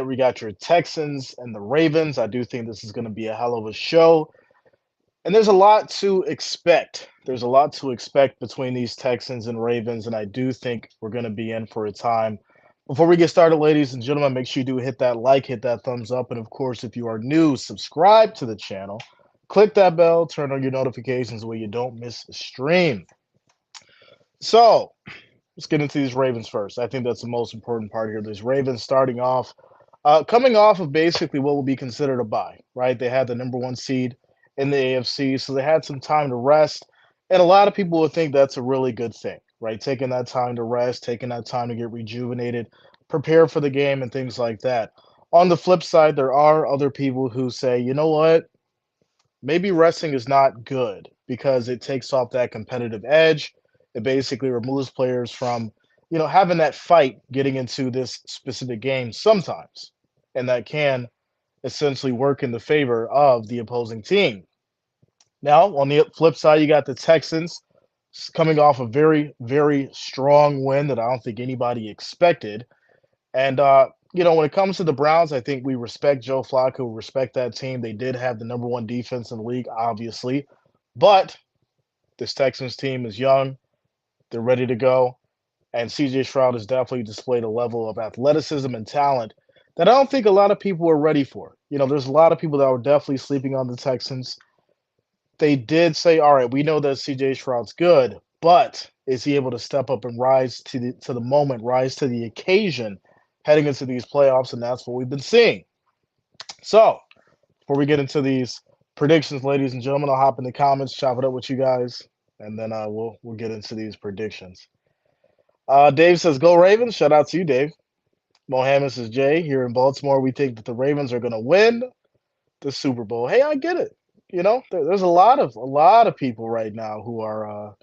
we got your Texans and the Ravens. I do think this is going to be a hell of a show. And there's a lot to expect. There's a lot to expect between these Texans and Ravens, and I do think we're going to be in for a time. Before we get started, ladies and gentlemen, make sure you do hit that like, hit that thumbs up, and of course, if you are new, subscribe to the channel. Click that bell, turn on your notifications where you don't miss a stream. So, let's get into these Ravens first. I think that's the most important part here. These Ravens starting off, coming off of basically what will be considered a bye, right? They had the number one seed in the AFC, so they had some time to rest. And a lot of people would think that's a really good thing, right? Taking that time to rest, taking that time to get rejuvenated, prepare for the game, and things like that. On the flip side, there are other people who say, you know what? Maybe resting is not good because it takes off that competitive edge. It basically removes players from, having that fight getting into this specific game sometimes. And that can essentially work in the favor of the opposing team. Now, on the flip side, you got the Texans coming off a very, very strong win that I don't think anybody expected. And, when it comes to the Browns, I think we respect Joe Flacco, respect that team. They did have the number one defense in the league, obviously. But this Texans team is young. They're ready to go. And CJ Stroud has definitely displayed a level of athleticism and talent that I don't think a lot of people are ready for. There's a lot of people that were definitely sleeping on the Texans. They did say, all right, we know that CJ Stroud's good, but is he able to step up and rise to the moment, rise to the occasion heading into these playoffs? And that's what we've been seeing. So before we get into these predictions, ladies and gentlemen, I'll hop in the comments, chop it up with you guys, and then we'll get into these predictions. Dave says, go Ravens. Shout out to you, Dave. Mohammed says, Jay, here in Baltimore, we think that the Ravens are going to win the Super Bowl. Hey, I get it. There's a lot of people right now who are,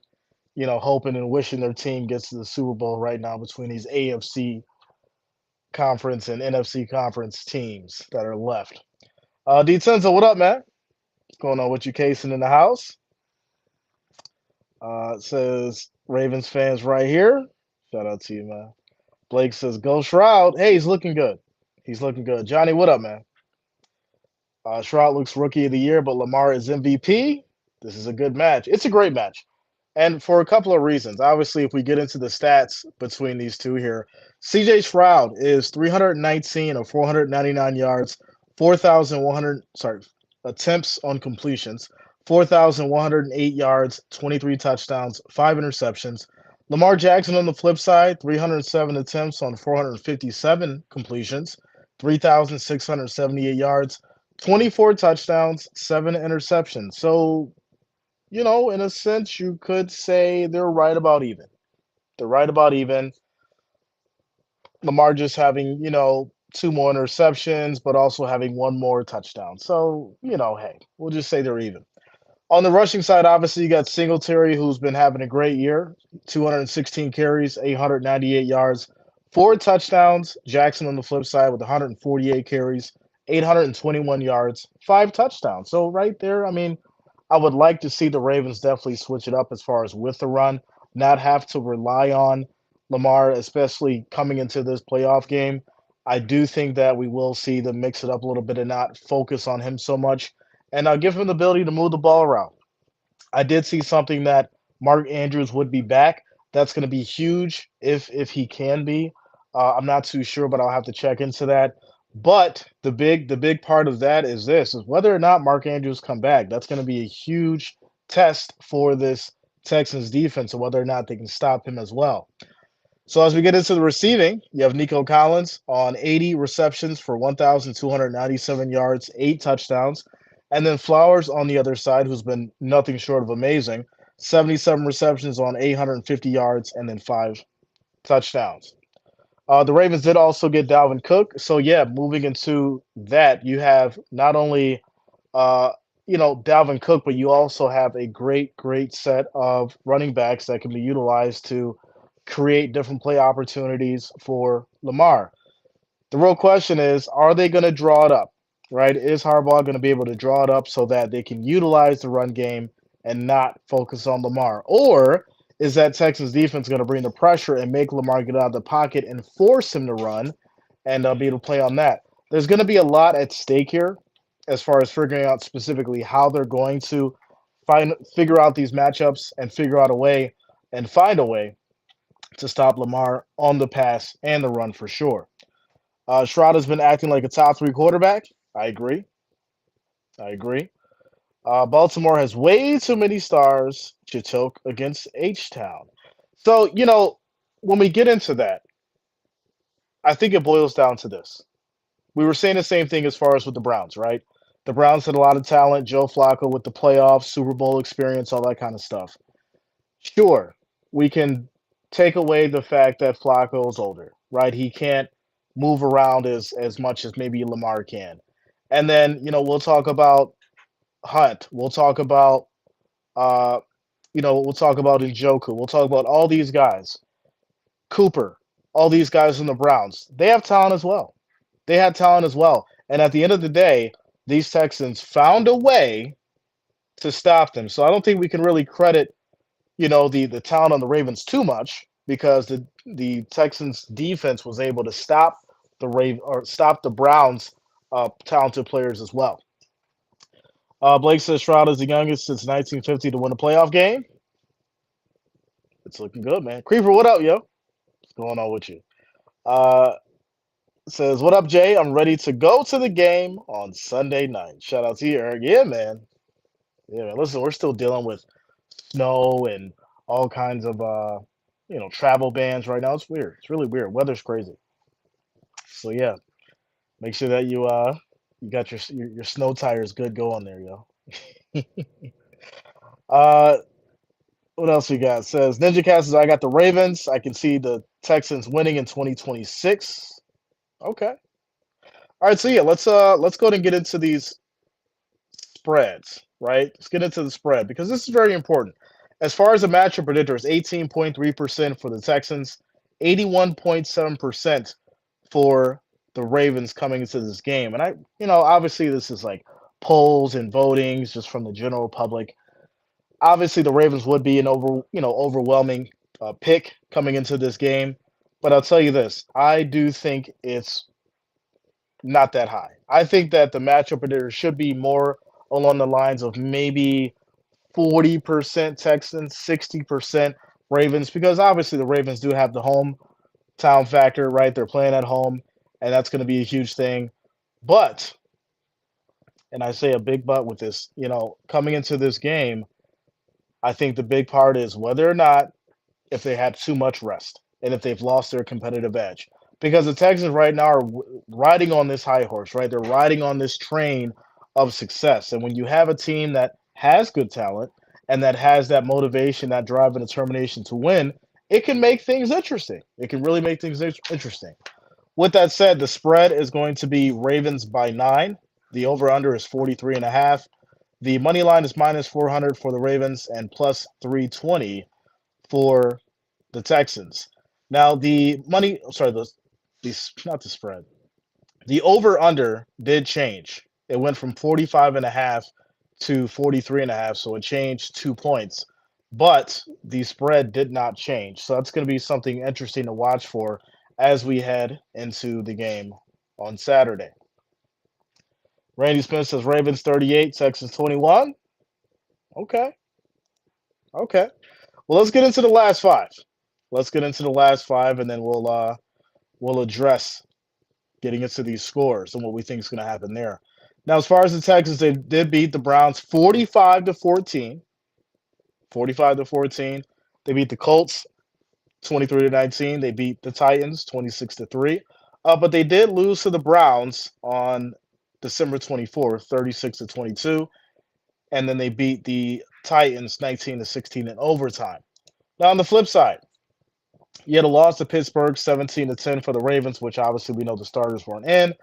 hoping and wishing their team gets to the Super Bowl right now between these AFC conference and NFC conference teams that are left. D Tenzo, what up, man? What's going on with you, Casing in the house? It says Ravens fans right here. Shout out to you, man. Blake says, go Shroud. Hey, he's looking good. He's looking good. Johnny, what up, man? Shroud looks rookie of the year, but Lamar is MVP. This is a good match. It's a great match. And for a couple of reasons. Obviously, if we get into the stats between these two here, CJ Stroud is 319 of 499 yards, 4,100, attempts on completions, 4,108 yards, 23 touchdowns, 5 interceptions. Lamar Jackson on the flip side, 307 attempts on 457 completions, 3,678 yards, 24 touchdowns, 7 interceptions. So, in a sense, you could say they're right about even. They're right about even. Lamar just having, 2 more interceptions, but also having 1 more touchdown. So, hey, we'll just say they're even. On the rushing side, obviously, you got Singletary, who's been having a great year, 216 carries, 898 yards, 4 touchdowns. Jackson on the flip side with 148 carries, 821 yards, 5 touchdowns. So right there, I would like to see the Ravens definitely switch it up as far as with the run, not have to rely on Lamar, especially coming into this playoff game. I do think that we will see them mix it up a little bit and not focus on him so much. And I'll give him the ability to move the ball around. I did see something that Mark Andrews would be back. That's going to be huge if he can be. I'm not too sure, but I'll have to check into that. But the big part of that is whether or not Mark Andrews come back. That's going to be a huge test for this Texans defense and whether or not they can stop him as well. So as we get into the receiving, you have Nico Collins on 80 receptions for 1,297 yards, 8 touchdowns. And then Flowers on the other side, who's been nothing short of amazing, 77 receptions on 850 yards and then 5 touchdowns. The Ravens did also get Dalvin Cook. So, yeah, moving into that, you have not only, Dalvin Cook, but you also have a great, great set of running backs that can be utilized to create different play opportunities for Lamar. The real question is, are they going to draw it up, right? Is Harbaugh going to be able to draw it up so that they can utilize the run game and not focus on Lamar? Or is that Texans defense going to bring the pressure and make Lamar get out of the pocket and force him to run and be able to play on that? there's going to be a lot at stake here as far as figuring out specifically how they're going to figure out these matchups and figure out a way and find a way to stop Lamar on the pass and the run for sure. Stroud has been acting like a top three quarterback. I agree. I agree. Baltimore has way too many stars to choke against H Town. So, when we get into that, I think it boils down to this. We were saying the same thing as far as with the Browns, right? The Browns had a lot of talent. Joe Flacco with the playoffs, Super Bowl experience, all that kind of stuff. Sure, we can take away the fact that Flacco is older, right? He can't move around as much as maybe Lamar can. And then, we'll talk about Hunt. Uh, we'll talk about Njoku. We'll talk about all these guys. Cooper, all these guys from the Browns. They have talent as well. They had talent as well. And at the end of the day, these Texans found a way to stop them. So I don't think we can really credit, the talent on the Ravens too much because the Texans defense was able to stop stop the Browns talented players as well. Blake says Stroud is the youngest since 1950 to win a playoff game. It's looking good, man. Creeper, what up, yo? What's going on with you? Says, what up, Jay? I'm ready to go to the game on Sunday night. Shout out to you, Eric. Yeah, man. Yeah, man. Listen, we're still dealing with snow and all kinds of travel bans right now. It's weird. It's really weird. Weather's crazy. So yeah, make sure that you got your snow tires good going there, yo. What else we got? It says Ninja Cat says I got the Ravens. I can see the Texans winning in 2026. Okay. All right, so yeah, let's go ahead and get into these spreads, right? Let's get into the spread because this is very important. As far as the matchup predictors, 18.3% for the Texans, 81.7% for the Ravens coming into this game. And obviously this is like polls and votings just from the general public. Obviously the Ravens would be an overwhelming pick coming into this game. But I'll tell you this, I do think it's not that high. I think that the matchup predictor should be more along the lines of maybe 40% Texans, 60% Ravens, because obviously the Ravens do have the hometown factor, right? They're playing at home, and that's going to be a huge thing. But, and I say a big but with this, coming into this game, I think the big part is whether or not if they had too much rest and if they've lost their competitive edge. Because the Texans right now are riding on this high horse, right? They're riding on this train of success. And when you have a team that has good talent and that has that motivation, that drive, and determination to win, it can make things interesting. It can really make things interesting. With that said, the spread is going to be Ravens by 9. The over-under is 43.5. The money line is minus 400 for the Ravens and plus 320 for the Texans. Now, not the spread. The over-under did change. It went from 45.5 to 43.5, so it changed 2 points. But the spread did not change. So that's going to be something interesting to watch for as we head into the game on Saturday. Randy Smith says Ravens 38, Texans 21. Okay. Well, let's get into the last five. And then we'll address getting into these scores and what we think is going to happen there. Now, as far as the Texans, they did beat the Browns 45-14. 45-14. They beat the Colts 23-19. They beat the Titans 26-3. But they did lose to the Browns on December 24th, 36-22. And then they beat the Titans 19-16 in overtime. Now, on the flip side, you had a loss to Pittsburgh 17-10 for the Ravens, which obviously we know the starters weren't in.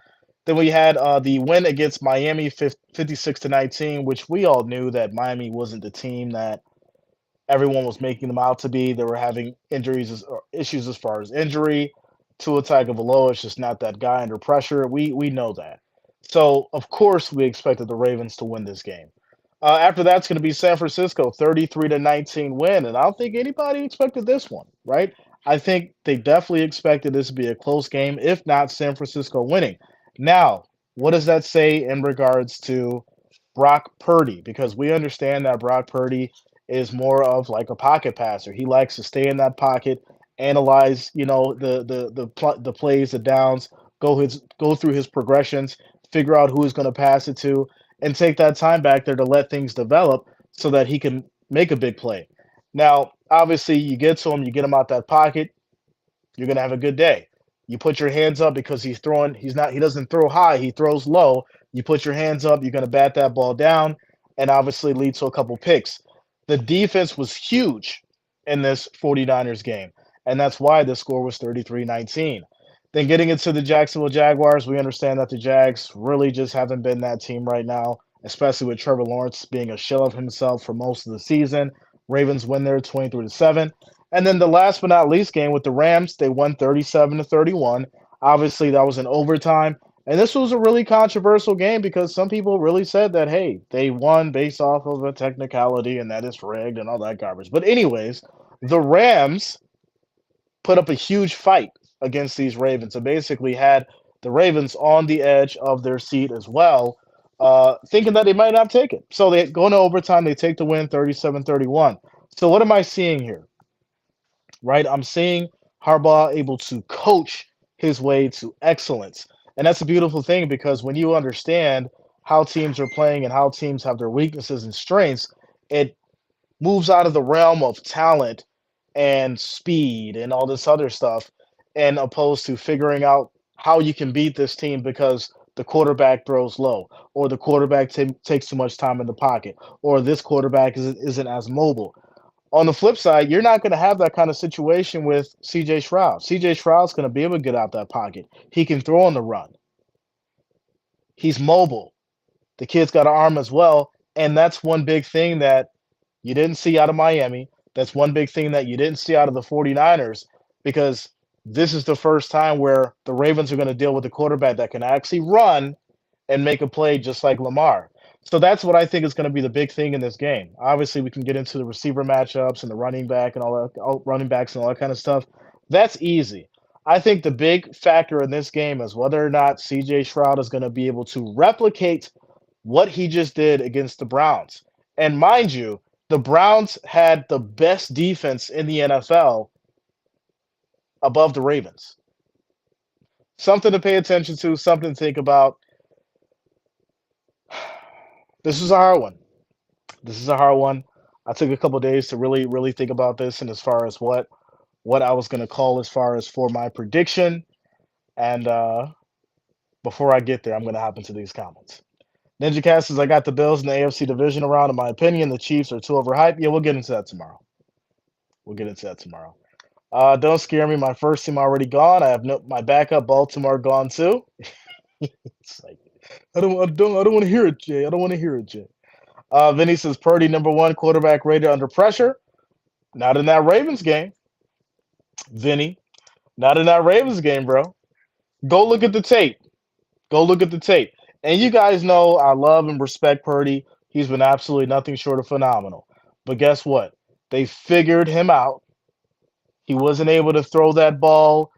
Then we had the win against Miami 56-19, which we all knew that Miami wasn't the team that everyone was making them out to be. They were having issues as far as injury. Tua Tagovailoa is just not that guy under pressure. We know that. So, of course, we expected the Ravens to win this game. After that's going to be San Francisco, 33-19 win. And I don't think anybody expected this one, right? I think they definitely expected this to be a close game, if not San Francisco winning. Now, what does that say in regards to Brock Purdy? Because we understand that Brock Purdy is more of like a pocket passer. He likes to stay in that pocket, analyze, the plays, the downs, go through his progressions, figure out who he's going to pass it to, and take that time back there to let things develop so that he can make a big play. Now, obviously, you get to him, you get him out that pocket, you're gonna have a good day. You put your hands up because he doesn't throw high, he throws low. You put your hands up, you're gonna bat that ball down and obviously lead to a couple picks. The defense was huge in this 49ers game, and that's why the score was 33-19. Then getting into the Jacksonville Jaguars, we understand that the Jags really just haven't been that team right now, especially with Trevor Lawrence being a shell of himself for most of the season. Ravens win there 23-7. And then the last but not least game with the Rams, they won 37-31. Obviously, that was in overtime. And this was a really controversial game because some people really said that, hey, they won based off of a technicality and that is rigged and all that garbage. But, anyways, the Rams put up a huge fight against these Ravens and basically had the Ravens on the edge of their seat as well, thinking that they might not take it. So they go into overtime, they take the win 37-31. So, what am I seeing here? Right? I'm seeing Harbaugh able to coach his way to excellence. And that's a beautiful thing because when you understand how teams are playing and how teams have their weaknesses and strengths, it moves out of the realm of talent and speed and all this other stuff, and opposed to figuring out how you can beat this team because the quarterback throws low, or the quarterback takes too much time in the pocket, or this quarterback isn't as mobile. On the flip side, you're not going to have that kind of situation with CJ Stroud. CJ Stroud's going to be able to get out that pocket. He can throw on the run. He's mobile. The kid's got an arm as well. And that's one big thing that you didn't see out of Miami. That's one big thing that you didn't see out of the 49ers because this is the first time where the Ravens are going to deal with a quarterback that can actually run and make a play just like Lamar. So that's what I think is going to be the big thing in this game. Obviously, we can get into the receiver matchups and the running back and all that, running backs and all that kind of stuff. That's easy. I think the big factor in this game is whether or not CJ Stroud is going to be able to replicate what he just did against the Browns. And mind you, the Browns had the best defense in the NFL above the Ravens. Something to pay attention to, something to think about. This is a hard one. This is a hard one. I took a couple of days to really, really think about this and as far as what I was going to call as far as for my prediction. And before I get there, I'm going to hop into these comments. Ninja Cast says, I got the Bills in the AFC Divisional round. In my opinion, the Chiefs are too overhyped. Yeah, we'll get into that tomorrow. We'll get into that tomorrow. Don't scare me. My first team already gone. I have my backup, Baltimore, gone too. It's like, I don't want to hear it, Jay. I don't want to hear it, Jay. Vinny says Purdy, number one quarterback rated under pressure. Not in that Ravens game, Vinny. Not in that Ravens game, bro. Go look at the tape. Go look at the tape. And you guys know I love and respect Purdy. He's been absolutely nothing short of phenomenal. But guess what? They figured him out. He wasn't able to throw that ball.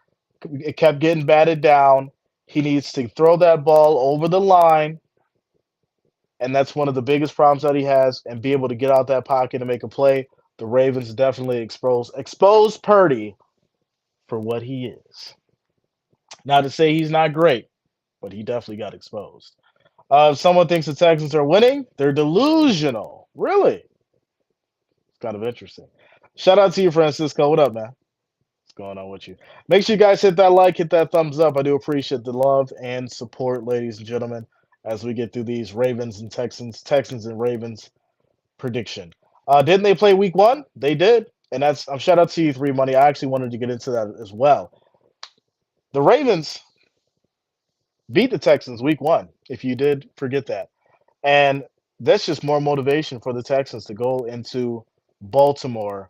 It kept getting batted down. He needs to throw that ball over the line. And that's one of the biggest problems that he has, and be able to get out that pocket and make a play. The Ravens definitely exposed Purdy for what he is. Not to say he's not great, but he definitely got exposed. If someone thinks the Texans are winning, they're delusional. Really? It's kind of interesting. Shout out to you, Francisco. What up, man? What's going on with you? Make sure you guys hit that like, hit that thumbs up. I do appreciate the love and support, ladies and gentlemen, as we get through these Ravens and Texans and Ravens prediction. Didn't they play week one? They did. And that's shout out to you, 3 Money. I actually wanted to get into that as well. The Ravens beat the Texans week one, if you did forget that. And that's just more motivation for the Texans to go into Baltimore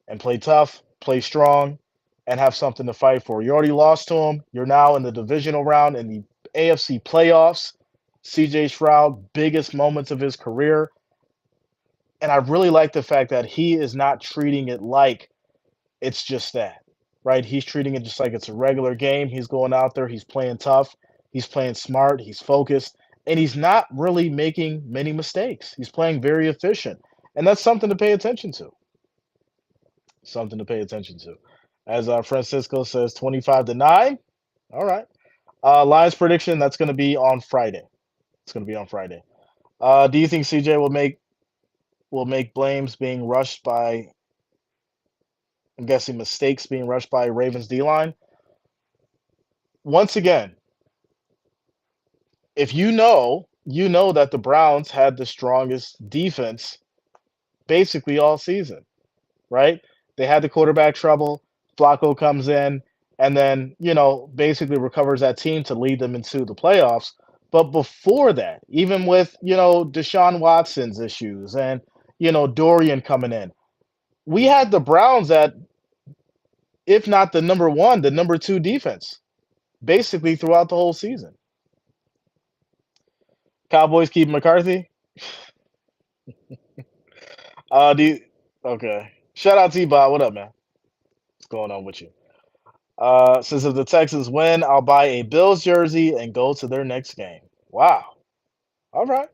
and play tough, play strong, and have something to fight for. You already lost to them. You're now in the divisional round in the AFC playoffs. CJ Stroud, biggest moments of his career. And I really like the fact that he is not treating it like it's just that, right? He's treating it just like it's a regular game. He's going out there, he's playing tough, He's playing smart, he's focused, and he's not really making many mistakes. He's playing very efficient. And that's something to pay attention to. Something to pay attention to. As Francisco says, 25-9. All right. Lions prediction, that's going to be on Friday. It's going to be on Friday. Do you think CJ will make blames being rushed by, I'm guessing mistakes being rushed by Ravens D line? Once again, if you know that the Browns had the strongest defense basically all season, right? They had the quarterback trouble. Flacco comes in and then, basically recovers that team to lead them into the playoffs. But before that, even with, Deshaun Watson's issues and, Dorian coming in, we had the Browns at, if not the number one, the number two defense, basically throughout the whole season. Cowboys keep McCarthy. Do you, okay. Shout out T-Bot. What up, man? What's going on with you? Says if the Texans win, I'll buy a Bills jersey and go to their next game. Wow. All right.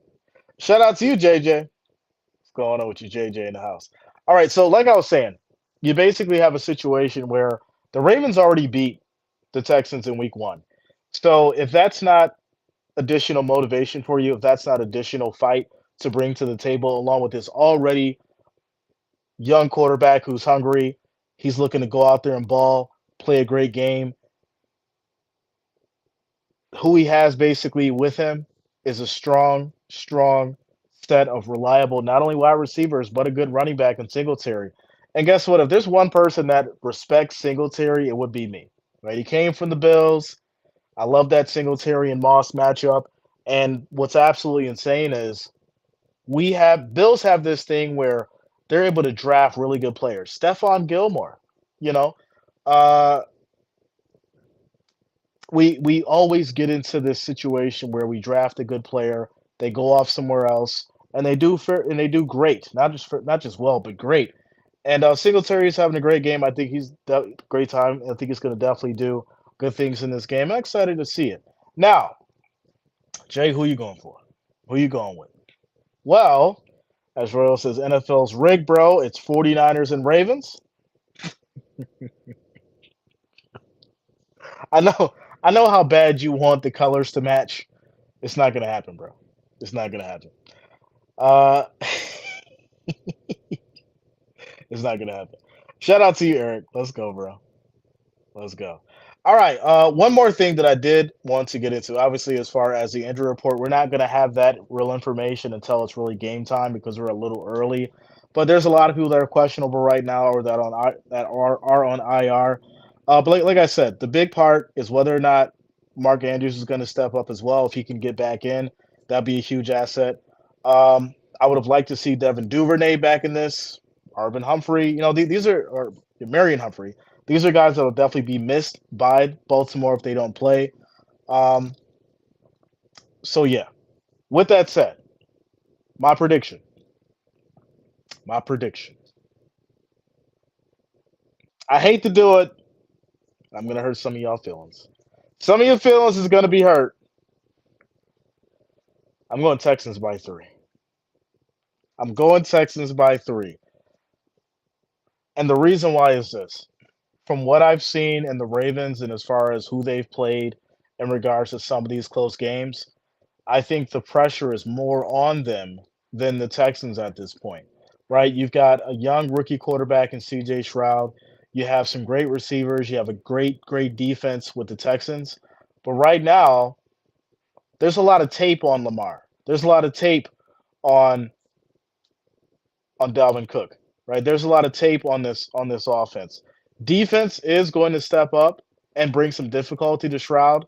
Shout out to you, JJ. What's going on with you, JJ, in the house? All right. So, like I was saying, you basically have a situation where the Ravens already beat the Texans in week one. So, if that's not additional motivation for you, if that's not additional fight to bring to the table, along with this already young quarterback who's hungry, he's looking to go out there and ball, play a great game. Who he has basically with him is a strong, strong set of reliable, not only wide receivers, but a good running back in Singletary. And guess what? If there's one person that respects Singletary, it would be me. Right? He came from the Bills. I love that Singletary and Moss matchup. And what's absolutely insane is Bills have this thing where they're able to draft really good players. Stephon Gilmore, you know, uh, we always get into this situation where we draft a good player, they go off somewhere else, and they do great, not just well, but great. And Singletary is having a great game. I think great time. I think he's going to definitely do good things in this game. I'm excited to see it. Now, Jay, who you going for? Who you going with? Well, as Royal says, NFL's rigged, bro. It's 49ers and Ravens. I know, I know how bad you want the colors to match. It's not gonna happen, bro. It's not gonna happen. Uh, it's not gonna happen. Shout out to you, Eric. Let's go, bro. Let's go. All right. One more thing that I did want to get into, obviously, as far as the injury report, we're not going to have that real information until it's really game time because we're a little early. But there's a lot of people that are questionable right now or that are on IR. But like I said, the big part is whether or not Mark Andrews is going to step up as well. If he can get back in, that'd be a huge asset. I would have liked to see Devin Duvernay back in this. Arvin Humphrey, these are or Marion Humphrey. These are guys that will definitely be missed by Baltimore if they don't play. Um, so yeah. With that said, my prediction. My prediction. I hate to do it. I'm gonna hurt some of y'all feelings. Some of your feelings is gonna be hurt. I'm going Texans by 3. I'm going Texans by 3. And the reason why is this. From what I've seen in the Ravens and as far as who they've played in regards to some of these close games, I think the pressure is more on them than the Texans at this point, right? You've got a young rookie quarterback in CJ Stroud. You have some great receivers. You have a great, great defense with the Texans. But right now, there's a lot of tape on Lamar. There's a lot of tape on Dalvin Cook, right? There's a lot of tape on this offense. Defense is going to step up and bring some difficulty to Shroud,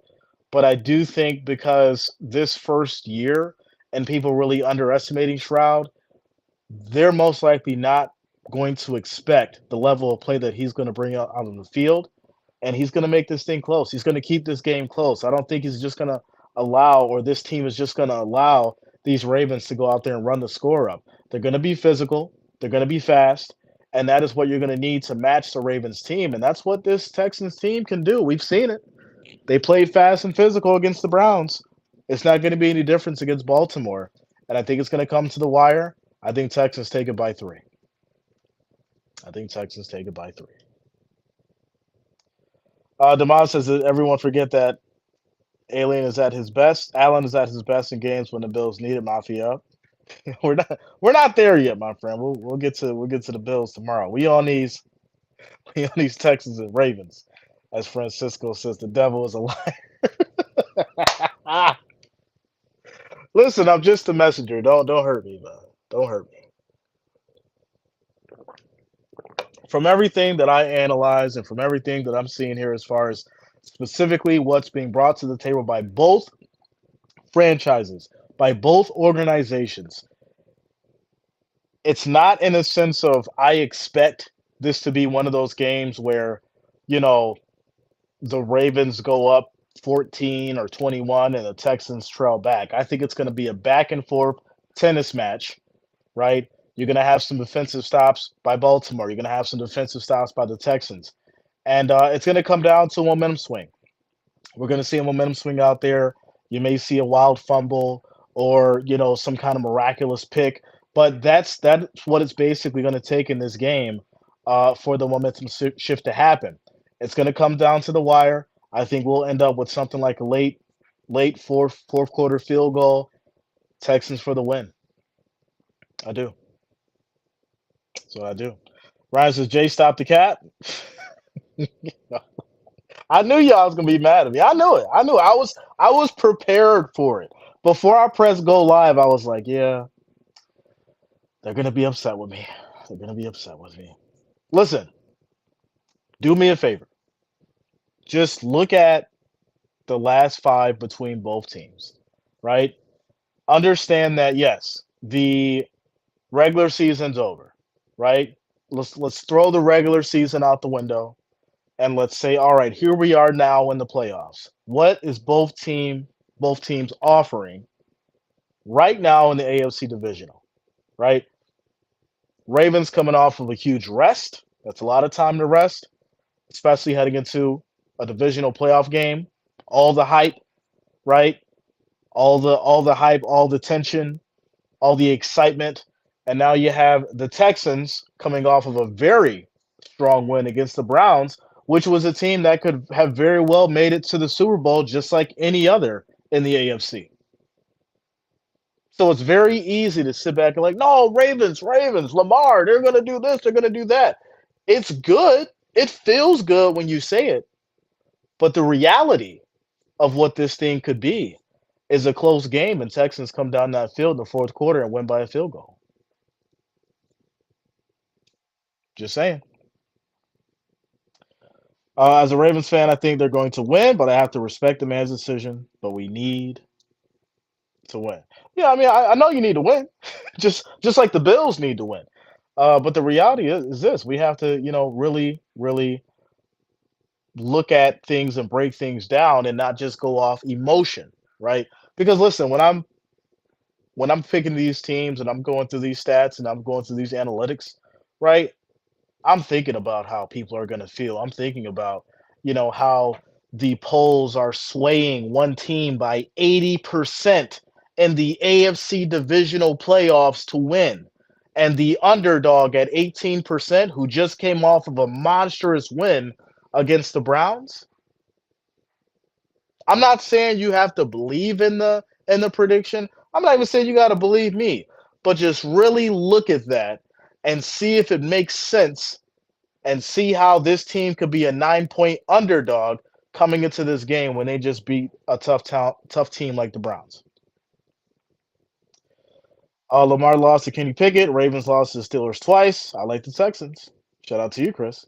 but I do think because this first year and people really underestimating Shroud, they're most likely not going to expect the level of play that he's going to bring out on the field, and he's going to make this thing close. He's going to keep this game close. I don't think he's just going to allow, or this team is just going to allow these Ravens to go out there and run the score up. They're going to be physical. They're going to be fast. And that is what you're going to need to match the Ravens team. And that's what this Texans team can do. We've seen it. They played fast and physical against the Browns. It's not going to be any difference against Baltimore. And I think it's going to come to the wire. I think Texans take it by 3. I think Texans take it by 3. Demond says that everyone forget that Allen is at his best. Allen is at his best in games when the Bills need it. Mafia. We're not there yet, my friend. We'll get to the Bills tomorrow. We on these Texans and Ravens. As Francisco says, the devil is a liar. Listen, I'm just a messenger. Don't hurt me, man. Don't hurt me. From everything that I analyze and from everything that I'm seeing here, as far as specifically what's being brought to the table by both franchises, by both organizations, it's not in a sense of I expect this to be one of those games where, you know, the Ravens go up 14 or 21 and the Texans trail back. I think it's going to be a back and forth tennis match, right? You're going to have some defensive stops by Baltimore. You're going to have some defensive stops by the Texans. And it's going to come down to a momentum swing. We're going to see a momentum swing out there. You may see a wild fumble or, some kind of miraculous pick. But that's what it's basically going to take in this game for the momentum shift to happen. It's going to come down to the wire. I think we'll end up with something like a late fourth quarter field goal. Texans for the win. I do. So I do. Ryan says, Jay, stop the cat. I knew y'all was gonna be mad at me. I knew it. I was prepared for it. Before I pressed go live, I was like, yeah, they're gonna be upset with me. They're gonna be upset with me. Listen, do me a favor. Just look at the last 5 between both teams, right? Understand that yes, the regular season's over, right? Let's throw the regular season out the window and let's say, all right, here we are now in the playoffs. What is both teams offering right now in the AFC Divisional, right? Ravens coming off of a huge rest. That's a lot of time to rest, especially heading into a divisional playoff game. All the hype, right? All the hype, all the tension, all the excitement. And now you have the Texans coming off of a very strong win against the Browns, which was a team that could have very well made it to the Super Bowl just like any other in the AFC. So it's very easy to sit back and like, no, Ravens, Lamar, they're going to do this, they're going to do that. It's good. It feels good when you say it. But the reality of what this thing could be is a close game and Texans come down that field in the fourth quarter and win by a field goal. Just saying. As a Ravens fan, I think they're going to win, but I have to respect the man's decision. But we need to win. Yeah, I mean, I know you need to win, just like the Bills need to win. But the reality is this: we have to, really, really look at things and break things down, and not just go off emotion, right? Because listen, when I'm picking these teams and I'm going through these stats and I'm going through these analytics, right? I'm thinking about how people are going to feel. I'm thinking about, how the polls are swaying one team by 80% in the AFC Divisional Playoffs to win. And the underdog at 18%, who just came off of a monstrous win against the Browns. I'm not saying you have to believe in the prediction. I'm not even saying you got to believe me, but just really look at that and see if it makes sense and see how this team could be a 9-point underdog coming into this game when they just beat a tough team like the Browns. Lamar lost to Kenny Pickett. Ravens lost to the Steelers twice. I like the Texans. Shout out to you, Chris.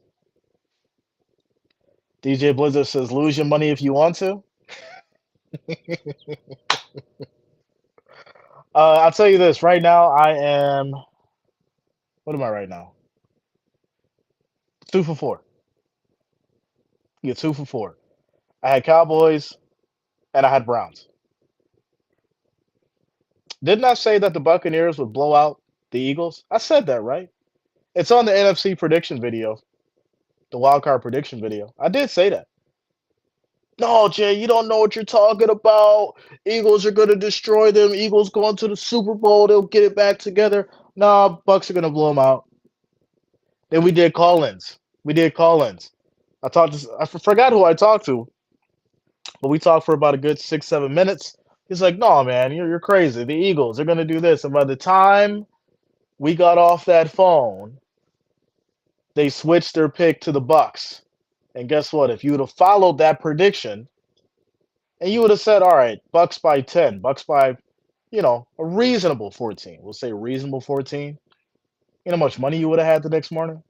DJ Blizzard says, lose your money if you want to. I'll tell you this. Right now, what am I right now? 2 for 4. You get 2 for 4. I had Cowboys and I had Browns. Didn't I say that the Buccaneers would blow out the Eagles? I said that, right? It's on the NFC prediction video, the wild card prediction video. I did say that. No, Jay, you don't know what you're talking about. Eagles are going to destroy them. Eagles going to the Super Bowl. They'll get it back together. Nah, Bucks are going to blow them out. Then we did call-ins. We did call-ins. I forgot who I talked to, but we talked for about a good 6, 7 minutes. He's like, "No, man, you're crazy. The Eagles are going to do this." And by the time we got off that phone, they switched their pick to the Bucks. And guess what? If you would have followed that prediction, and you would have said, "All right, Bucks by 10, Bucks by, a reasonable 14." We'll say reasonable 14. You know how much money you would have had the next morning?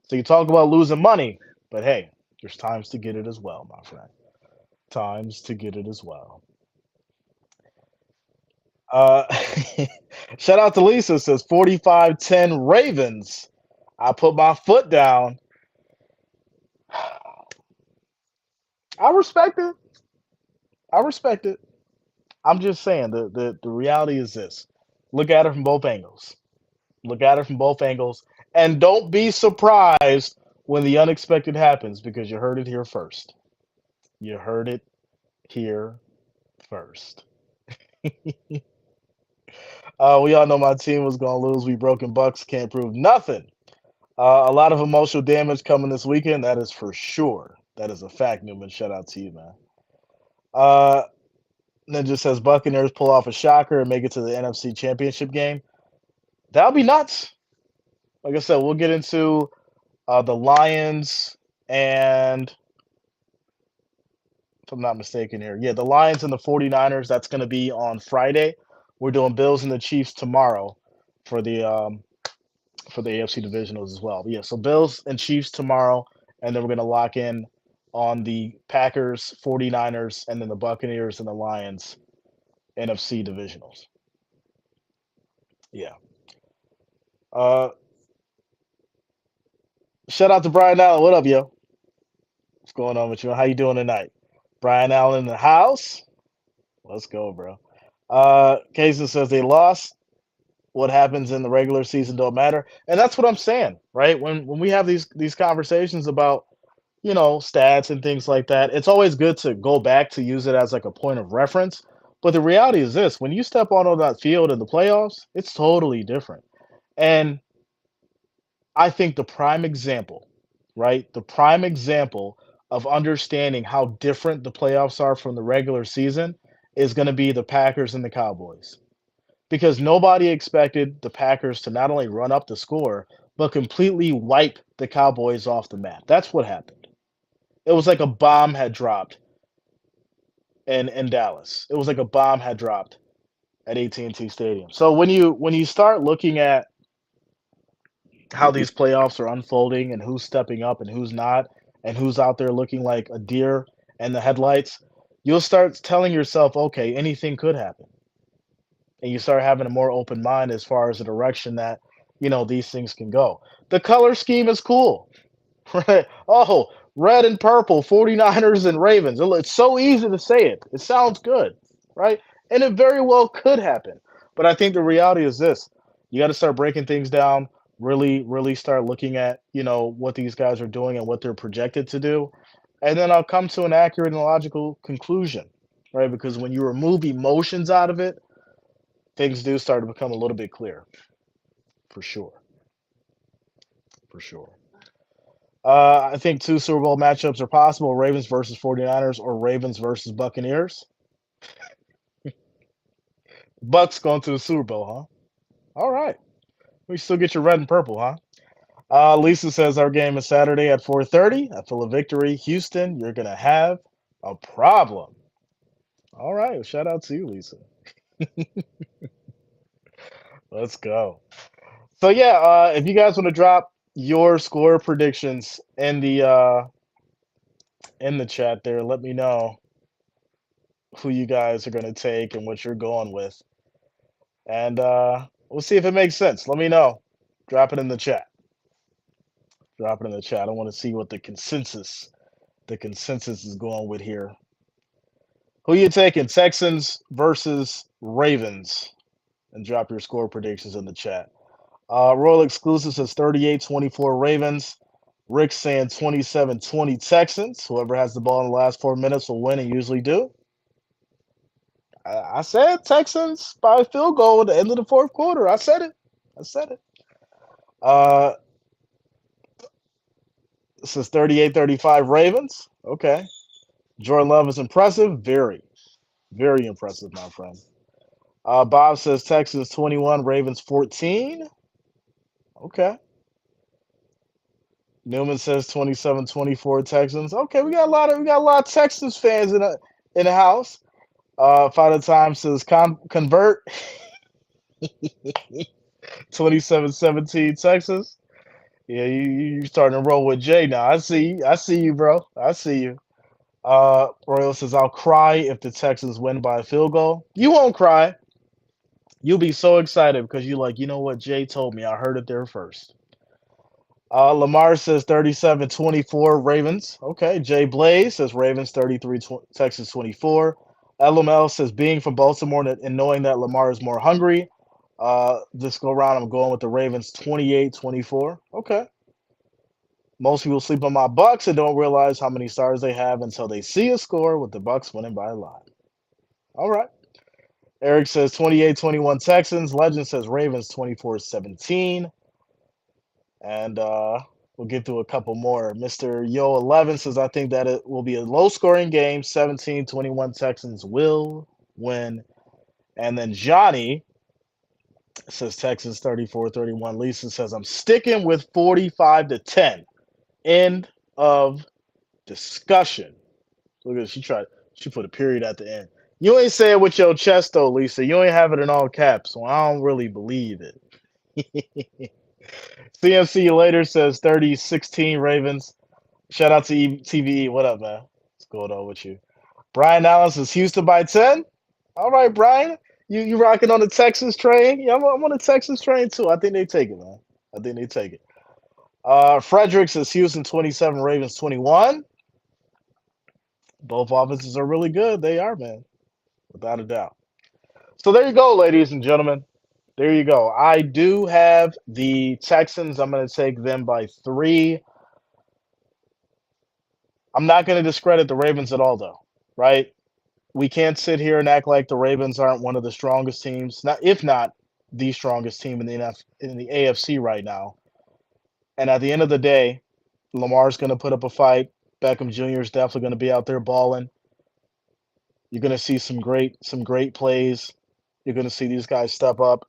So you talk about losing money, but hey, there's times to get it as well, my friend. Times to get it as well. Uh, Shout out to Lisa, says 45-10 Ravens. I put my foot down. I respect it. I respect it. I'm just saying the reality is this. Look at it from both angles. Look at it from both angles. And don't be surprised when the unexpected happens because you heard it here first. You heard it here first. We all know my team was going to lose. We broken Bucks can't prove nothing. A lot of emotional damage coming this weekend. That is for sure. That is a fact, Newman. Shout out to you, man. Uh, Ninja says Buccaneers pull off a shocker and make it to the NFC Championship game. That'll be nuts. Like I said, we'll get into the Lions and, if I'm not mistaken here, yeah, the Lions and the 49ers. That's going to be on Friday. We're doing Bills and the Chiefs tomorrow for the AFC Divisionals as well. But yeah, so Bills and Chiefs tomorrow, and then we're going to lock in on the Packers, 49ers, and then the Buccaneers and the Lions NFC Divisionals. Yeah. Uh, Shout out to Brian Allen. What up, yo? What's going on with you? How you doing tonight? Brian Allen in the house. Let's go, bro. Kaysen says they lost. What happens in the regular season don't matter, and that's what I'm saying, right? When we have these conversations about stats and things like that, it's always good to go back to use it as like a point of reference. But the reality is this: when you step on that field in the playoffs, it's totally different. And I think the prime example, right? The prime example of understanding how different the playoffs are from the regular season is going to be the Packers and the Cowboys. Because nobody expected the Packers to not only run up the score, but completely wipe the Cowboys off the map. That's what happened. It was like a bomb had dropped in Dallas. It was like a bomb had dropped at AT&T Stadium. So when you start looking at how these playoffs are unfolding and who's stepping up and who's not, and who's out there looking like a deer in the headlights, you'll start telling yourself, okay, anything could happen. And you start having a more open mind as far as the direction that these things can go. The color scheme is cool. Right? Oh, red and purple, 49ers and Ravens. It's so easy to say it. It sounds good, right? And it very well could happen. But I think the reality is this. You got to start breaking things down, really, really start looking at, what these guys are doing and what they're projected to do. And then I'll come to an accurate and logical conclusion, right? Because when you remove emotions out of it, things do start to become a little bit clearer, for sure. For sure. I think two Super Bowl matchups are possible: Ravens versus 49ers or Ravens versus Buccaneers. Bucks going to the Super Bowl, huh? All right. We still get your red and purple, huh? Lisa says our game is Saturday at 4:30. I feel a victory. Houston, you're going to have a problem. All right. Well, shout out to you, Lisa. Let's go. So yeah, if you guys want to drop your score predictions in the chat there, let me know who you guys are going to take and what you're going with, and we'll see if it makes sense. Let me know. Drop it in the chat. Drop it in the chat. I want to see what the consensus is going with here. Who you taking? Texans versus Ravens, and drop your score predictions in the chat. Royal Exclusive says 38-24 Ravens. Rick saying 27-20 Texans. Whoever has the ball in the last 4 minutes will win and usually do. I said Texans by a field goal at the end of the fourth quarter. I said it. I said it. Uh, this is 38-35 Ravens. Okay. Jordan Love is impressive. Very, very impressive, my friend. Bob says Texans 21, Ravens 14. Okay. Newman says 27-24 Texans. Okay, we got a lot of Texans fans in the house. Final Time says convert 27-17 Texans. Yeah, you starting to roll with Jay now. I see you. I see you, bro. I see you. Royal says I'll cry if the Texans win by a field goal. You won't cry. You'll be so excited because you're like, you know what? Jay told me. I heard it there first. Lamar says 37-24 Ravens. Okay. Jay Blaze says Ravens 33, Texans 24. LML says being from Baltimore and knowing that Lamar is more hungry. This go around, I'm going with the Ravens 28-24. Okay. Most people sleep on my Bucks and don't realize how many stars they have until they see a score with the Bucks winning by a lot. All right. Eric says 28-21 Texans. Legend says Ravens 24-17. And we'll get through a couple more. Mr. Yo11 says, I think that it will be a low-scoring game. 17-21 Texans will win. And then Johnny says Texans 34-31. Lisa says, I'm sticking with 45-10. End of discussion. Look at this. She put a period at the end. You ain't say it with your chest, though, Lisa. You ain't have it in all caps, so I don't really believe it. CMC later says 30-16 Ravens. Shout out to TVE. What up, man? What's going on with you? Brian Allen says Houston by 10. All right, Brian. You rocking on the Texas train? Yeah, I'm on the Texas train too. I think they take it, man. I think they take it. Frederick says Houston 27, Ravens 21. Both offenses are really good. They are, man. Without a doubt. So there you go, ladies and gentlemen. There you go. I do have the Texans. I'm going to take them by 3. I'm not going to discredit the Ravens at all, though, right? We can't sit here and act like the Ravens aren't one of the strongest teams, if not the strongest team in the AFC right now. And at the end of the day, Lamar's going to put up a fight. Beckham Jr. is definitely going to be out there balling. You're going to see some great plays. You're going to see these guys step up.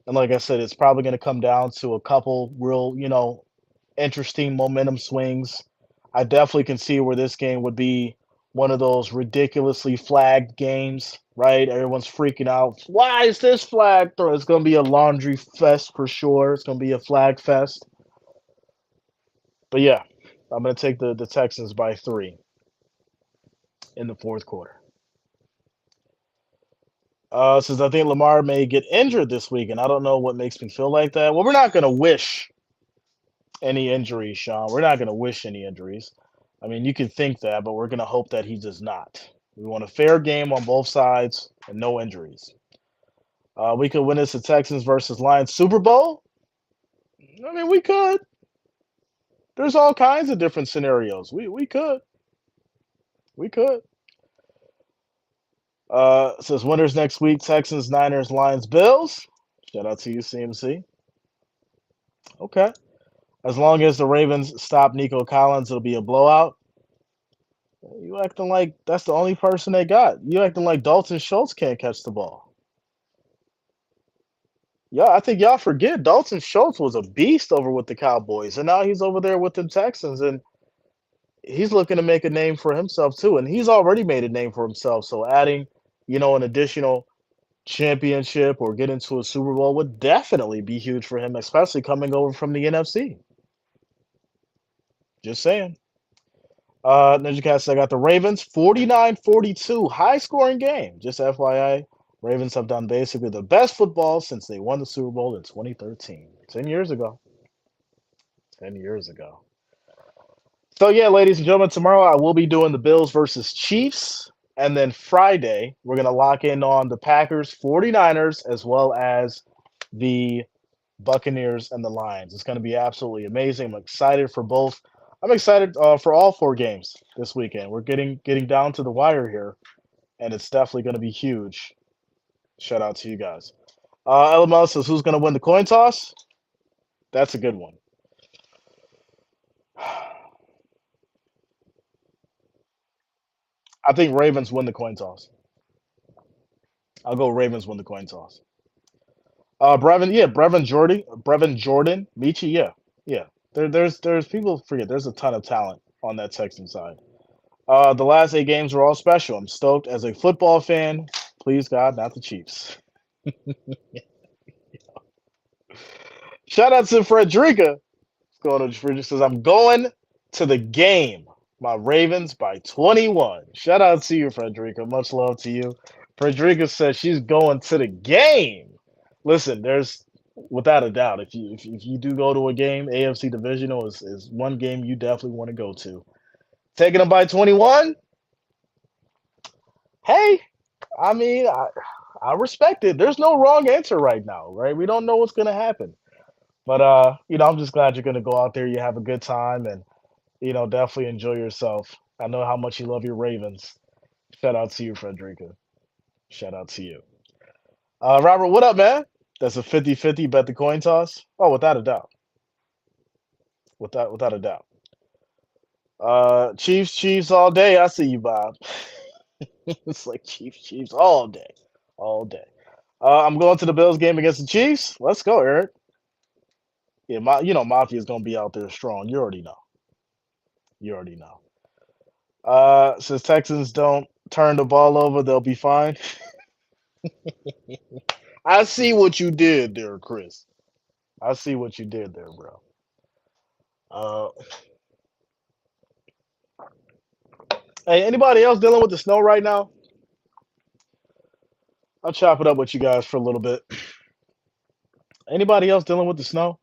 And like I said, it's probably going to come down to a couple real, interesting momentum swings. I definitely can see where this game would be one of those ridiculously flagged games, right? Everyone's freaking out. Why is this flag thrown? It's going to be a laundry fest for sure. It's going to be a flag fest. But yeah, I'm going to take the Texans by 3 in the fourth quarter. Since I think Lamar may get injured this week, and I don't know what makes me feel like that. Well, we're not going to wish any injuries, Sean. We're not going to wish any injuries. I mean, you can think that, but we're going to hope that he does not. We want a fair game on both sides and no injuries. We could win this the Texans versus Lions Super Bowl. I mean, we could. There's all kinds of different scenarios. We could. We could. Says winners next week, Texans, Niners, Lions, Bills. Shout out to you, CMC. Okay. As long as the Ravens stop Nico Collins, it'll be a blowout. You acting like that's the only person they got. You acting like Dalton Schultz can't catch the ball. Yeah, I think y'all forget Dalton Schultz was a beast over with the Cowboys, and now he's over there with the Texans, and he's looking to make a name for himself too. And he's already made a name for himself. So adding, an additional championship or get into a Super Bowl would definitely be huge for him, especially coming over from the NFC. Just saying. Ninja Cat said I got the Ravens 49-42, high scoring game. Just FYI, Ravens have done basically the best football since they won the Super Bowl in 2013. 10 years ago. 10 years ago. So yeah, ladies and gentlemen, tomorrow I will be doing the Bills versus Chiefs. And then Friday, we're going to lock in on the Packers 49ers as well as the Buccaneers and the Lions. It's going to be absolutely amazing. I'm excited for both. I'm excited for all four games this weekend. We're getting down to the wire here, and it's definitely going to be huge. Shout out to you guys. LML says who's going to win the coin toss? That's a good one. I think Ravens win the coin toss. I'll go Ravens win the coin toss. Brevin Jordan, Michi, yeah, yeah. There's people forget. There's a ton of talent on that Texan side. The last 8 games were all special. I'm stoked as a football fan. Please God, not the Chiefs. Shout out to Frederica. Going to Frederica says I'm going to the game. My Ravens by 21. Shout out to you, Frederica. Much love to you. Frederica says she's going to the game. Listen, there's without a doubt, if you do go to a game, AFC Divisional is one game you definitely want to go to. Taking them by 21. Hey, I mean, I respect it. There's no wrong answer right now, right? We don't know what's gonna happen. But I'm just glad you're gonna go out there, you have a good time and definitely enjoy yourself. I know how much you love your Ravens. Shout out to you, Frederica. Shout out to you. Robert, what up, man? That's a 50-50 bet the coin toss. Oh, without a doubt. Without a doubt. Chiefs all day. I see you, Bob. It's like Chiefs all day. All day. I'm going to the Bills game against the Chiefs. Let's go, Eric. Yeah, Mafia's gonna be out there strong. You already know. You already know. Since Texans don't turn the ball over, they'll be fine. I see what you did there, Chris. I see what you did there, bro. Uh, hey, anybody else dealing with the snow right now? I'll chop it up with you guys for a little bit. Anybody else dealing with the snow?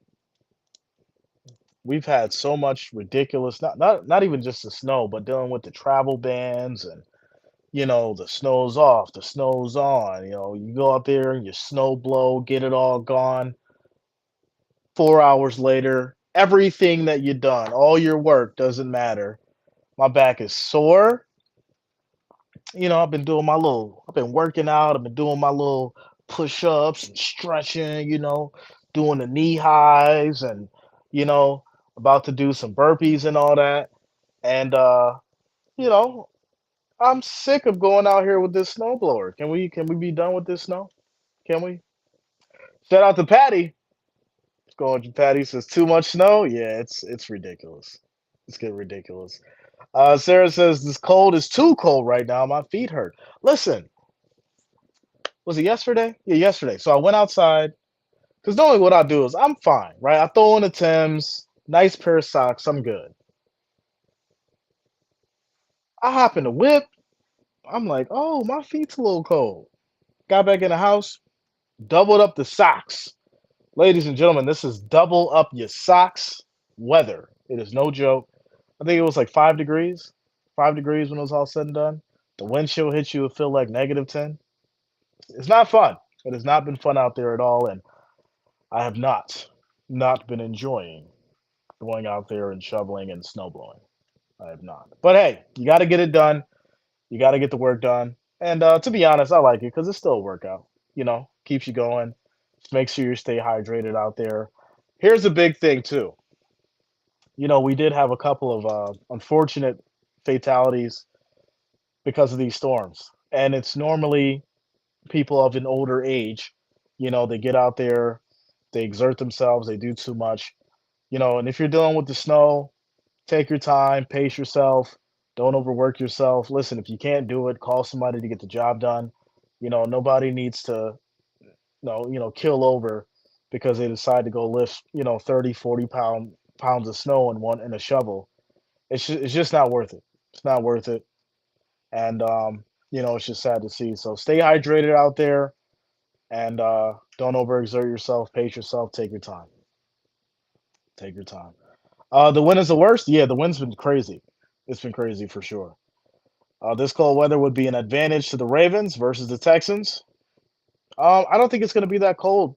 We've had so much ridiculous, not even just the snow, but dealing with the travel bans and the snow's off, the snow's on. You go out there and you snow blow, get it all gone. 4 hours later, everything that you done, all your work doesn't matter. My back is sore. I've been working out. I've been doing my little push-ups and stretching, doing the knee highs and, you know, about to do some burpees and all that. And, you know, I'm sick of going out here with this snowblower. Can we be done with this snow? Can we? Shout out to Patty. Going to Patty says too much snow. Yeah, it's ridiculous. It's getting ridiculous. Sarah says this cold is too cold right now. My feet hurt. Listen, was it yesterday? Yeah, yesterday. So I went outside because normally what I do is I'm fine, right? I throw in the Timbs, nice pair of socks, I'm good. I hop in the whip. I'm like, oh, my feet's a little cold. Got back in the house, doubled up the socks. Ladies and gentlemen, this is double up your socks weather. It is no joke. I think it was like 5 degrees, 5 degrees when it was all said and done. The wind chill hits you, it feel like -10. It's not fun. It has not been fun out there at all, and I have not been enjoying going out there and shoveling and snow blowing. I have not. But hey, you got to get it done. You got to get the work done. And to be honest, I like it because it's still a workout. Keeps you going. Just make sure you stay hydrated out there. Here's a big thing too. We did have a couple of unfortunate fatalities because of these storms, and it's normally people of an older age. They get out there, they exert themselves, they do too much. And if you're dealing with the snow, take your time, pace yourself, don't overwork yourself. Listen, if you can't do it, call somebody to get the job done. Nobody needs to kill over because they decide to go lift 30, 40 pounds of snow in a shovel. It's just not worth it. It's not worth it. And it's just sad to see. So stay hydrated out there and don't overexert yourself, pace yourself, take your time. Take your time. The wind is the worst. Yeah, the wind's been crazy. It's been crazy for sure. This cold weather would be an advantage to the Ravens versus the Texans. I don't think it's going to be that cold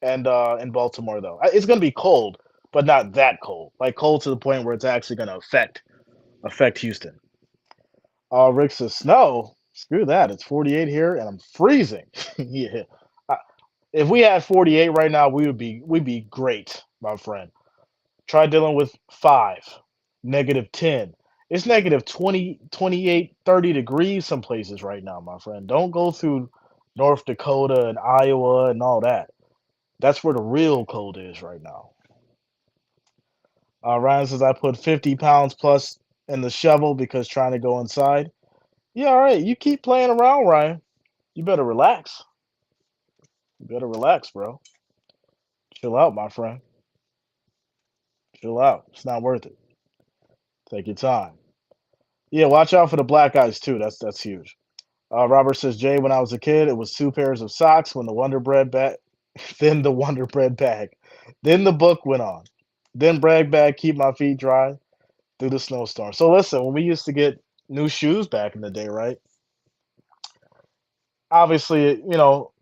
and in Baltimore though. It's gonna be cold, but not that cold. Like cold to the point where it's actually gonna affect Houston. Rick says snow. Screw that. It's 48 here, and I'm freezing. Yeah. I, if we had 48 right now, we'd be great, my friend. Try dealing with 5, -10. It's negative 20, 28, 30 degrees some places right now, my friend. Don't go through North Dakota and Iowa and all that. That's where the real cold is right now. Ryan says I put 50 pounds plus in the shovel because trying to go inside. Yeah, all right. You keep playing around, Ryan. You better relax. You better relax, bro. Chill out, my friend. Chill out. It's not worth it. Take your time. Yeah, watch out for the black eyes too. That's huge. Robert says, Jay, when I was a kid, it was 2 pairs of socks when the Wonder Bread bag, then the Wonder Bread bag. Then the book went on. Then brag bag, keep my feet dry through the snowstorm. So listen, when we used to get new shoes back in the day, right? Obviously,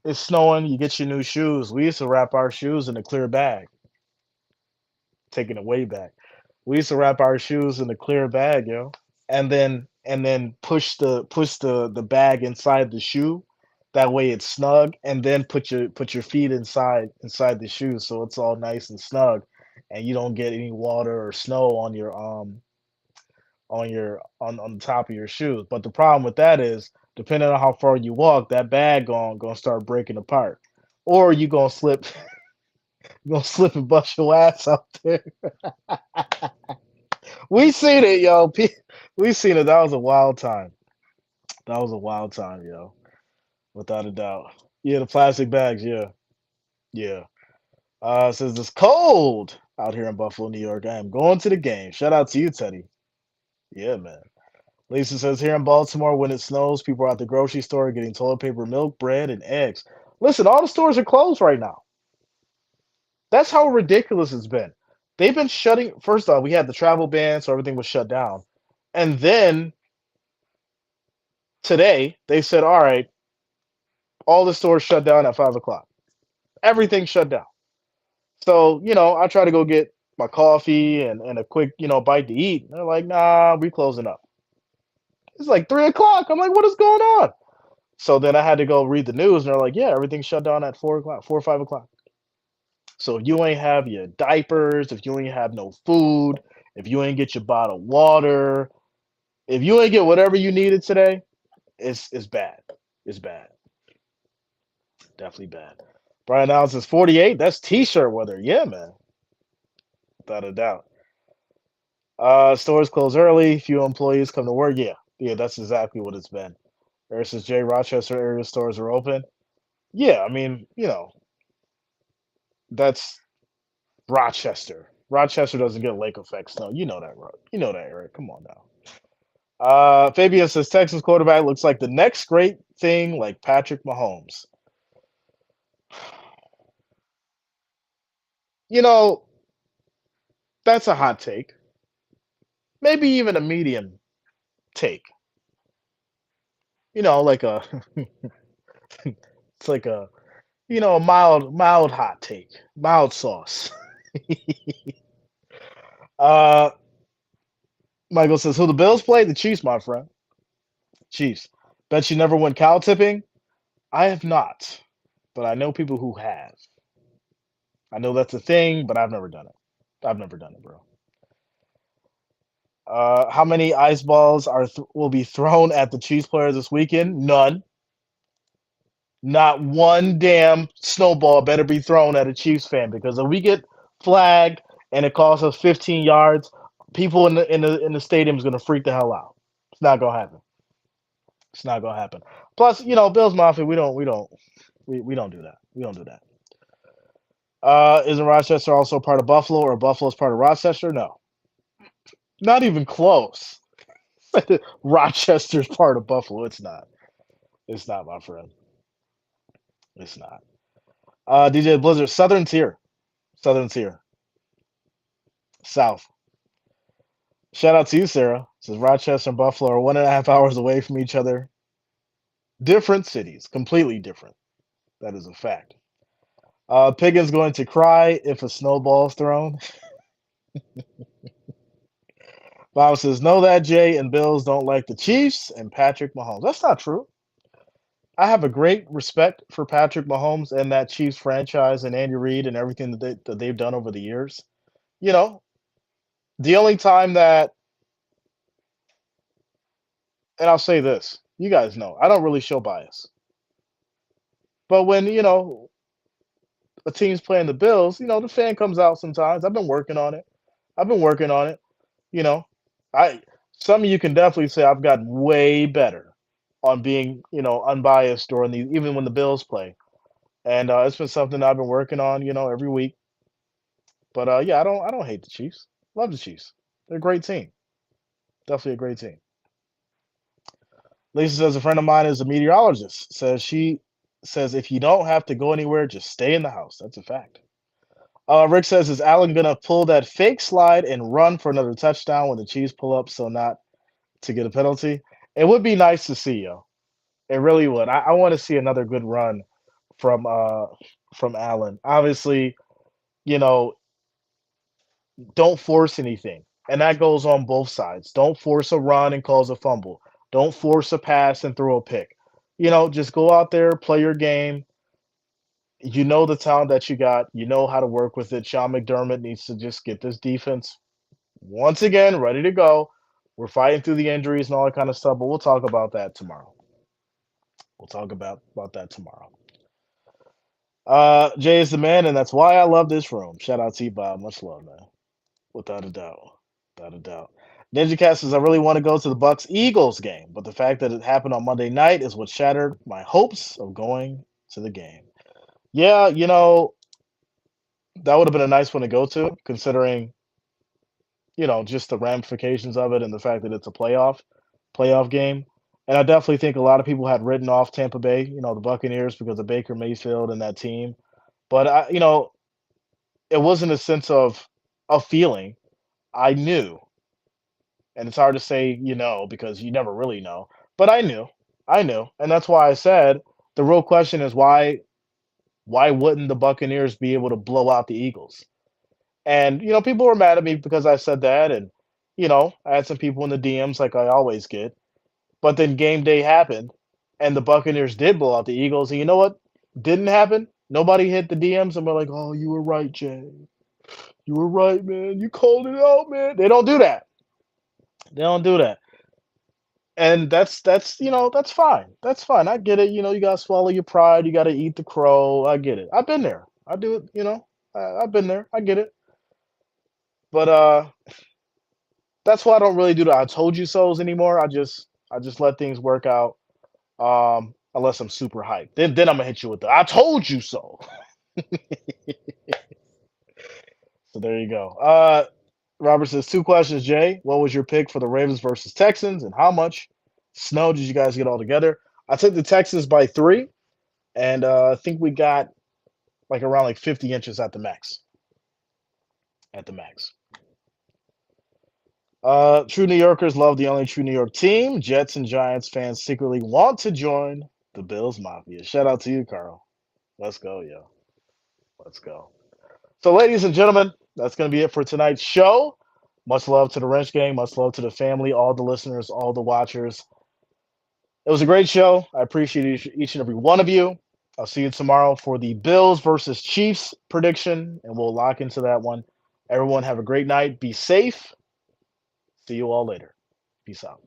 it's snowing, you get your new shoes. We used to wrap our shoes in a clear bag, taking it way back. We used to wrap our shoes in a clear bag, and then push the bag inside the shoe. That way it's snug, and then put your feet inside the shoe so it's all nice and snug, and you don't get any water or snow on the top of your shoes. But the problem with that is, depending on how far you walk, that bag gonna start breaking apart, or you gonna slip you gonna slip and bust your ass out there. We seen it, yo. We seen it. That was a wild time. That was a wild time, yo. Without a doubt. Yeah, the plastic bags. Yeah, yeah. It says it's cold out here in Buffalo, New York. I am going to the game. Shout out to you, Teddy. Yeah, man. Lisa says here in Baltimore, when it snows, people are at the grocery store getting toilet paper, milk, bread, and eggs. Listen, all the stores are closed right now. That's how ridiculous it's been. They've been shutting. First off, we had the travel ban, so everything was shut down. And then today, they said, all right, all the stores shut down at 5 o'clock. Everything shut down. So, I try to go get my coffee and a quick, bite to eat. And they're like, nah, we closing up. It's like 3 o'clock. I'm like, what is going on? So then I had to go read the news, and they're like, yeah, everything shut down at 4 o'clock, 4 or 5 o'clock. So if you ain't have your diapers, if you ain't have no food, if you ain't get your bottled water, if you ain't get whatever you needed today, it's bad. It's bad. Definitely bad. Brian Allen says 48. That's t-shirt weather. Yeah, man. Without a doubt. Stores close early. Few employees come to work. Yeah. Yeah, that's exactly what it's been. Versus J. Rochester area stores are open. Yeah, I mean, that's Rochester. Rochester doesn't get lake effect snow. You know that, right? You know that, Eric. Come on now. Fabian says Texas quarterback looks like the next great thing, like Patrick Mahomes. You know, that's a hot take. Maybe even a medium take. Like it's like a mild hot take, mild sauce. uh, Michael says, who the Bills play? The Chiefs, my friend. Chiefs. Bet you never went cow tipping? I have not, but I know people who have. I know that's a thing, but I've never done it. I've never done it, bro. How many ice balls will be thrown at the Chiefs players this weekend? None. Not one damn snowball better be thrown at a Chiefs fan, because if we get flagged and it costs us 15 yards, people in the stadium is gonna freak the hell out. It's not gonna happen. It's not gonna happen. Plus, Bills Mafia, we don't do that. We don't do that. Isn't Rochester also part of Buffalo, or Buffalo's part of Rochester? No, not even close. Rochester's part of Buffalo. It's not. It's not, my friend. It's not. DJ Blizzard, Southern tier. Southern tier. South. Shout out to you, Sarah. Says Rochester and Buffalo are 1.5 hours away from each other. Different cities, completely different. That is a fact. Piggins going to cry if a snowball's thrown. Bob says, know that Jay and Bills don't like the Chiefs and Patrick Mahomes. That's not true. I have a great respect for Patrick Mahomes and that Chiefs franchise and Andy Reid and everything that they've done over the years. You know, the only time that, and I'll say this, you guys know, I don't really show bias. But when, a team's playing the Bills, the fan comes out sometimes. I've been working on it. I've been working on it. You know, I some of you can definitely say I've gotten way better on being, unbiased during the even when the Bills play. And it's been something I've been working on, every week. But yeah, I don't hate the Chiefs. Love the Chiefs. They're a great team. Definitely a great team. Lisa says a friend of mine is a meteorologist. She says if you don't have to go anywhere, just stay in the house. That's a fact. Rick says, is Allen gonna pull that fake slide and run for another touchdown when the Chiefs pull up so not to get a penalty? It would be nice to see, yo. It really would. I want to see another good run from from Allen. Obviously, you know, don't force anything. And that goes on both sides. Don't force a run and cause a fumble. Don't force a pass and throw a pick. Just go out there, play your game. You know the talent that you got. You know how to work with it. Sean McDermott needs to just get this defense once again ready to go. We're fighting through the injuries and all that kind of stuff, but we'll talk about that tomorrow. We'll talk about that tomorrow. Jay is the man, and that's why I love this room. Shout out to you, Bob. Much love, man. Without a doubt. Without a doubt. Ninja Cat says I really want to go to the Bucks Eagles game, but the fact that it happened on Monday night is what shattered my hopes of going to the game. Yeah, that would have been a nice one to go to, considering, just the ramifications of it and the fact that it's a playoff game. And I definitely think a lot of people had written off Tampa Bay, the Buccaneers because of Baker Mayfield and that team. But it wasn't a sense of a feeling. I knew, and it's hard to say because you never really know. But I knew, and that's why I said the real question is why wouldn't the Buccaneers be able to blow out the Eagles? And people were mad at me because I said that, and I had some people in the DMs like I always get. But then game day happened, and the Buccaneers did blow out the Eagles. And you know what didn't happen? Nobody hit the DMs and we're like, "Oh, you were right, Jay. You were right, man. You called it out, man." They don't do that. They don't do that. And that's fine. That's fine. I get it. You gotta swallow your pride. You gotta eat the crow. I get it. I've been there. I do it. I've been there. I get it. But that's why I don't really do the "I told you so's" anymore. I just let things work out. Unless I'm super hyped. Then I'm gonna hit you with the "I told you so." So there you go. Robert says two questions, Jay. What was your pick for the Ravens versus Texans, and how much snow did you guys get all together? I took the Texans by 3, and I think we got like around like 50 inches at the max. At the max. True New Yorkers love the only true New York team. Jets and Giants fans secretly want to join the Bills Mafia. Shout out to you, Carl. Let's go, yo. Let's go. So, ladies and gentlemen, that's going to be it for tonight's show. Much love to the Wrench Gang. Much love to the family, all the listeners, all the watchers. It was a great show. I appreciate each and every one of you. I'll see you tomorrow for the Bills versus Chiefs prediction, and we'll lock into that one. Everyone, have a great night. Be safe. See you all later. Peace out.